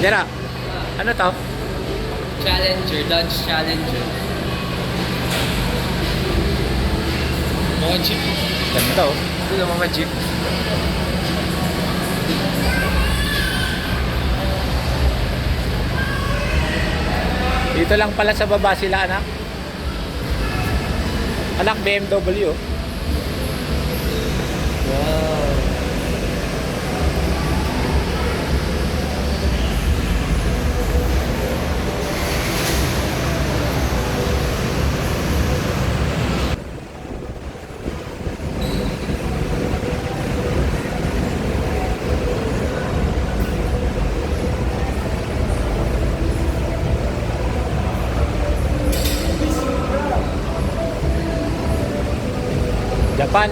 Dira, ano to? Challenger, Dodge Challenger. Mga jeep. Ganda oh. Ito yung mga jeep. Dito lang pala sa baba sila anak. Anak BMW. Wow. Japan.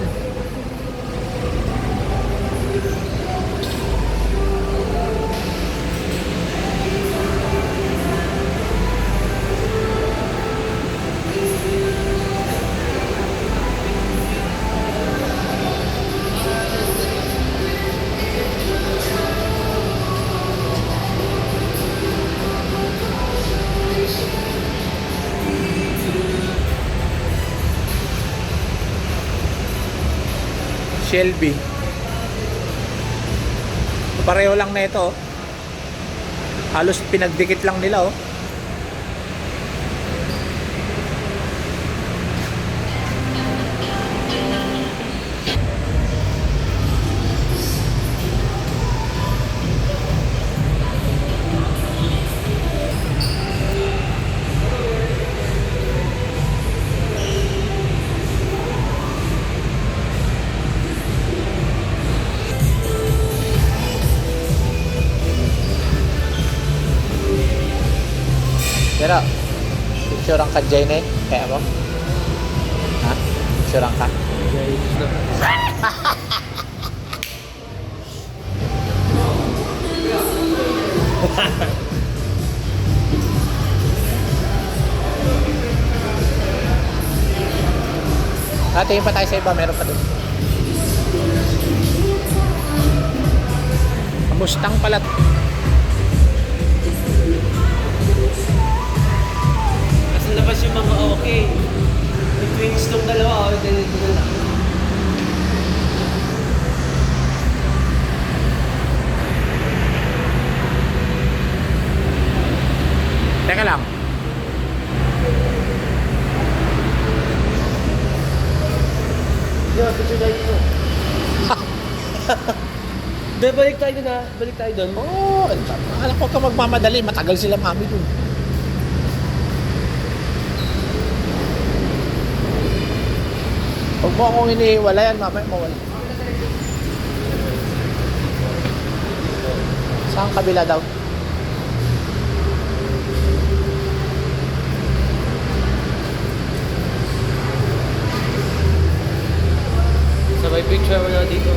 Shelby. Pareho lang na ito. Halos pinagdikit lang nila oh. Pero, picturean ka Jane eh. Kaya mo? Ha? Picturean ka? Tingin pa tayo sa iba. Meron pa doon. Mustang pala. Labas yung mga okay. May twins tong dalawa, ganito na lang. Teka lang. Yo, picture tayo dito. Balik tayo doon ha. Balik tayo doon. Oo. Alam ko ka magmamadali. Matagal sila mami dun. Huwag mo akong inihiwalayan, mamaya mawala. Saan kabila daw? Sabay picture mo na dito.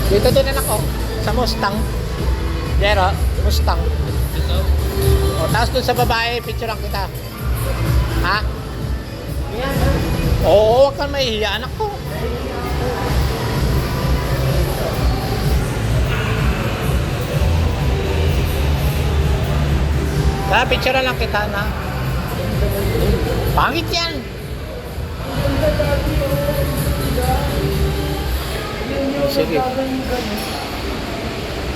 Dito din anak ko. Sa Mustang. Jero, Mustang. Dito? O, tapos dun sa babae, picturean kita. Ha? Yan ha. Oo, huwag kang mahihiya, anak ko. Kaya picturean lang kita na. Pangit yan. Sige.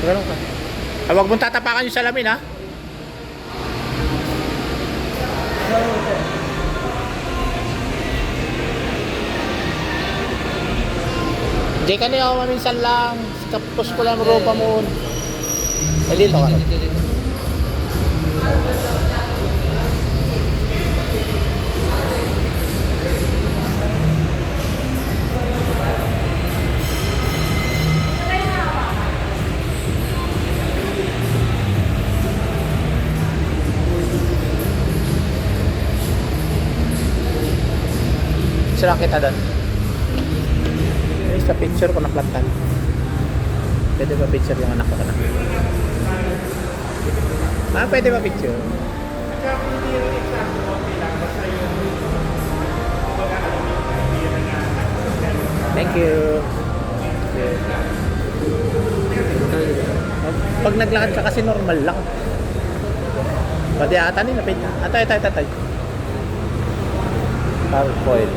Ganun ka. Huwag mong tatapakan yung salamin ha. Hindi ka niya ako minsan lang. Tapos ko lang ropa mo. Dito ka. Picture kita doon. Sa picture ko na plantan. Pwede ba picture yung anak ko na? Ah, pwede ba picture? Kaya kung hindi yung exact, okay lang. Basta yung kumbaga hindi rin nga. Thank you. Pag naglakad ka kasi normal lang. Pwede ata nila. Atay. Power foil.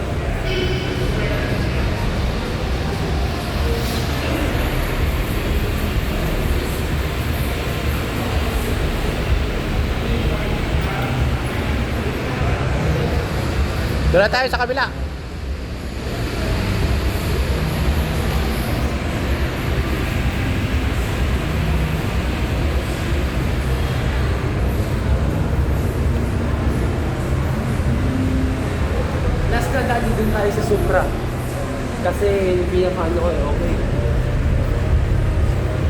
Doon na tayo sa kabila. Last na dali dun tayo sa Supra. Kasi yung pinaka-ano ko okay.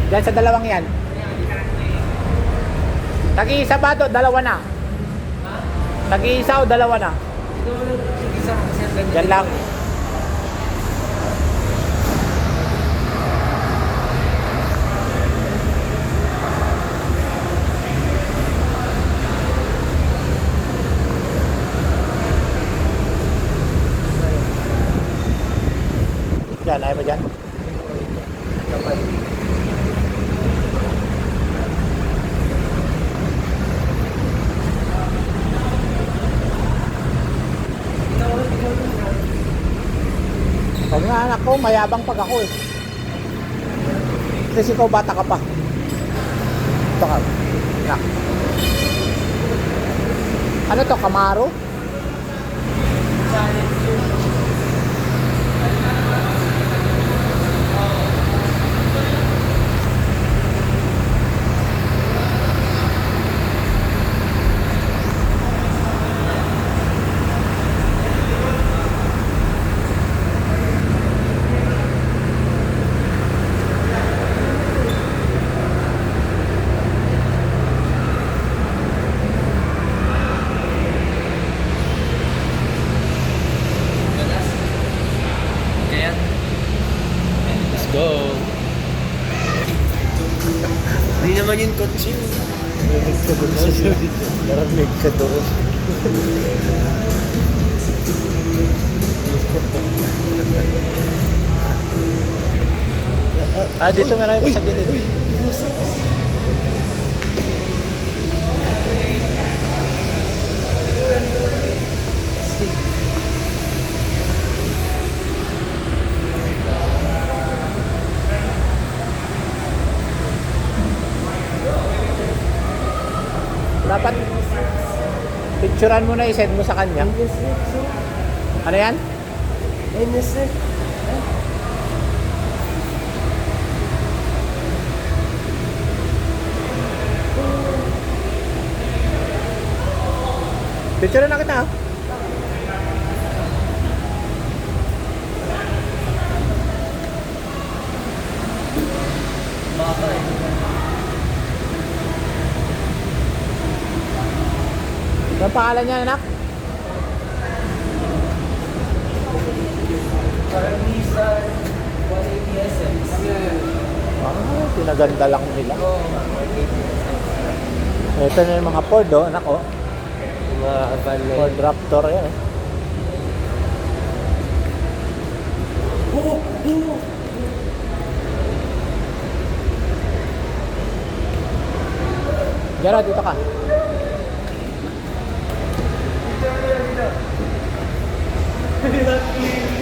Diyan sa dalawang yan. Tag-iisa ba to? Dalawa na. Tag-iisa o dalawa na? Ito mo lang isa kasi ang ganda. Yan lang. Yan, ayaw mo dyan? Pag nga anak ko, mayabang pag ako eh. Kasi ikaw bata ka pa. Ito ka. Nak. Ano to, Camaro? Kaya, Let's go. hindi naman yung kotse. Narinig ka doon. Narinig ka doon. Dito nga rin sa gilid. Dapat picturean mo na i-send mo sa kanya. Ano yan? Picturean na kita. Baka eh. Ano ang pangalan niya, anak? Parang Nissan 180 SM. Pinaganda lang nila. Oo. Ito na yung mga Ford, oh, anak, oh. Yung mga van na Ford Raptor, yan, oh. Diyan, dito ka. yun.